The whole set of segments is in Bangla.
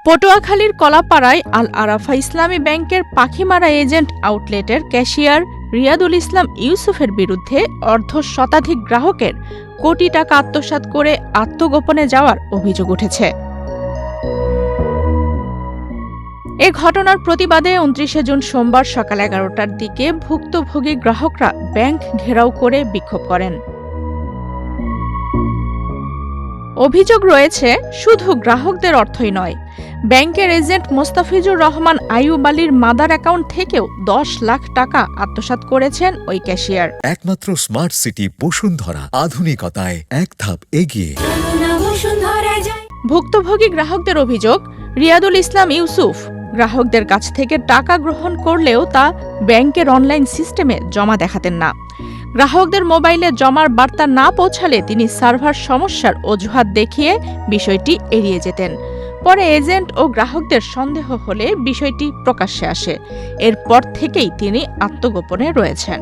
পটুয়াখালীর কলাপাড়ায় আল আরাফা ইসলামী ব্যাংকের পাখিমারা এজেন্ট আউটলেটের ক্যাশিয়ার রিয়াদুল ইসলাম ইউসুফের বিরুদ্ধে অর্ধশতাধিক গ্রাহকের কোটি টাকা আত্মসাৎ করে আত্মগোপনে যাওয়ার অভিযোগ উঠেছে। এ ঘটনার প্রতিবাদে ২৯ জুন সোমবার সকাল ১১টার দিকে ভুক্তভোগী গ্রাহকরা ব্যাংক ঘেরাও করে বিক্ষোভ করেন। অভিযোগ রয়েছে, শুধু গ্রাহকদের অর্থই নয়, ব্যাংকের এজেন্ট মোস্তাফিজুর রহমান আইয়ুব আলীর মাদার অ্যাকাউন্ট থেকেও ১০ লাখ টাকা আত্মসাৎ করেছেন ওই ক্যাশিয়ার। একমাত্র স্মার্ট সিটি বসুন্ধরা, আধুনিকতায় এক ধাপ এগিয়ে। ভুক্তভোগী গ্রাহকদের অভিযোগ, রিয়াদুল ইসলাম ইউসুফ গ্রাহকদের কাছ থেকে টাকা গ্রহণ করলেও তা ব্যাংকের অনলাইন সিস্টেমে জমা দেখাতেন না। গ্রাহকদের মোবাইলে জমার বার্তা না পৌঁছালে তিনি সার্ভার সমস্যার অজুহাত দেখিয়ে বিষয়টি এড়িয়ে যেতেন। পরে এজেন্ট ও গ্রাহকদের সন্দেহ হলে বিষয়টি প্রকাশ্যে আসে। এরপর থেকেই তিনি আত্মগোপনে রয়েছেন।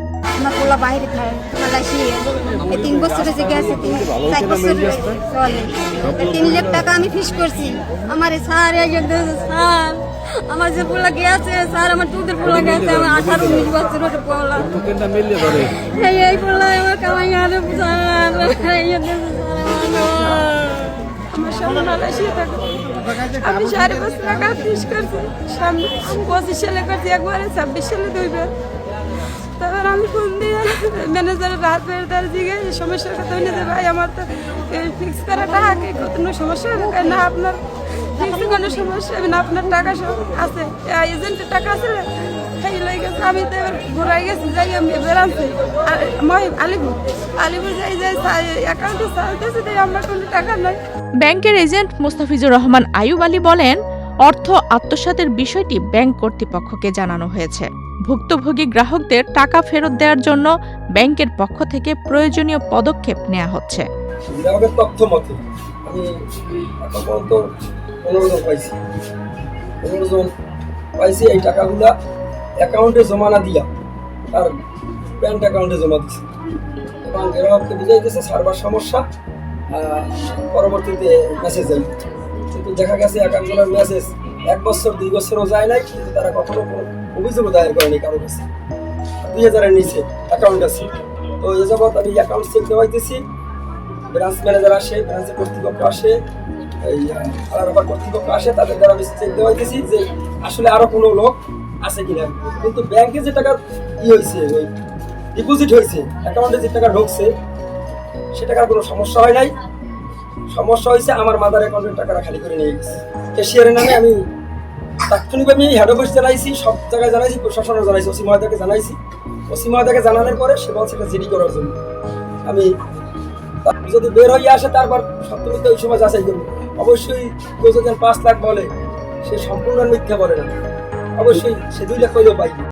আমার যে পোলা গিয়েছে স্যার, আমার দুধের পোলা গেছে, আমার 18-19 বছর পোলা, এই পোলা আমার কামাই আরে আমার সামনে মালয়েশিয়া থাকে। আমি 4 বছর টাকা ফিস করছি, সামনে 25 সালে করছি, একবারে 26 সালে 2 বার। তারপর আমি ফোন দিয়ে ম্যানেজারের রাত বেরোতার দিকে এই সমস্যার কথা হইলে যে ভাই আমার তো ফিক্স করা টাকা কোনো সমস্যা হয় না, আপনার ফিক্স কোনো সমস্যা হবে না, আপনার টাকা সব আছে, এজেন্টের টাকা আছে। আমি তো এবার ঘুরাই গেছি, যাই আমি বেড়াচ্ছি আর আলিপুর যাই অ্যাকাউন্টে চালতেছে, তাই আমার কোনো টাকা নাই। ব্যাংকের এজেন্ট মোস্তাফিজুর রহমান আইয়ুব আলী বলেন, অর্থ আত্মসাতের বিষয়টি ব্যাংক কর্তৃপক্ষকে জানানো হয়েছে। ভুক্তভোগী গ্রাহকদের টাকা ফেরত দেওয়ার জন্য ব্যাংকের পক্ষ থেকে প্রয়োজনীয় পদক্ষেপ নেওয়া হচ্ছে। গ্রাহকের তথ্য মতে আমি এখন পর্যন্ত 15 জন পাইছি। 15 জন পাইছি। এই টাকাগুলা অ্যাকাউন্টে জমা না দিয়া তার ব্যাংক অ্যাকাউন্টে জমা দিচ্ছে এবং গ্রাহককে বুঝাই দিচ্ছে সার্ভার সমস্যা, পরবর্তীতে মেসেজ যায়। কিন্তু দেখা গেছে একজনের মেসেজ 1 বছর 2 বছরও যায় নাই, কিন্তু তারা কখনো কোনো অভিযোগও দায়ের করেনি কারো কাছে। 2000-এর নিচে অ্যাকাউন্ট আছে। তো এ যাবৎ আমি অ্যাকাউন্ট চেক দেওয়াইতেছি, ব্রাঞ্চ ম্যানেজার আসে, ব্রাঞ্চের কর্তৃপক্ষ আসে, এই আলাদা কর্তৃপক্ষ আসে, তাদের দ্বারা আমি চেক দেওয়াইতেছি যে আসলে আরো কোনো লোক আছে কিনা। কিন্তু ব্যাংকে যে টাকা হয়েছে, ওই ডিপোজিট হয়েছে, অ্যাকাউন্টে যে টাকা ঢুকছে, সে টাকার কোনো সমস্যা হয় নাই। সমস্যা হয়েছে আমার মাদার অ্যাকাউন্টের টাকাটা খালি করে নিয়ে গেছে। ক্যাশিয়ারের নামে আমি তাৎক্ষণিকভাবে হেড অফিস জানাইছি, সব জায়গায় জানাইছি, প্রশাসনে জানাইছি, ওসি মহোদয়কে জানাইছি। ওসি মহোদয়কে জানানোর পরে সে বলছে এটা জিডি করার জন্য। আমি যদি বের হয়ে আসে তারপর সপ্তমীতে ওই সময় যাচাই করবো। অবশ্যই কেউ যদি 5 লাখ বলে, সে সম্পূর্ণ মিথ্যা বলে না, অবশ্যই সে 2 লাখ হইলেও পাইবে।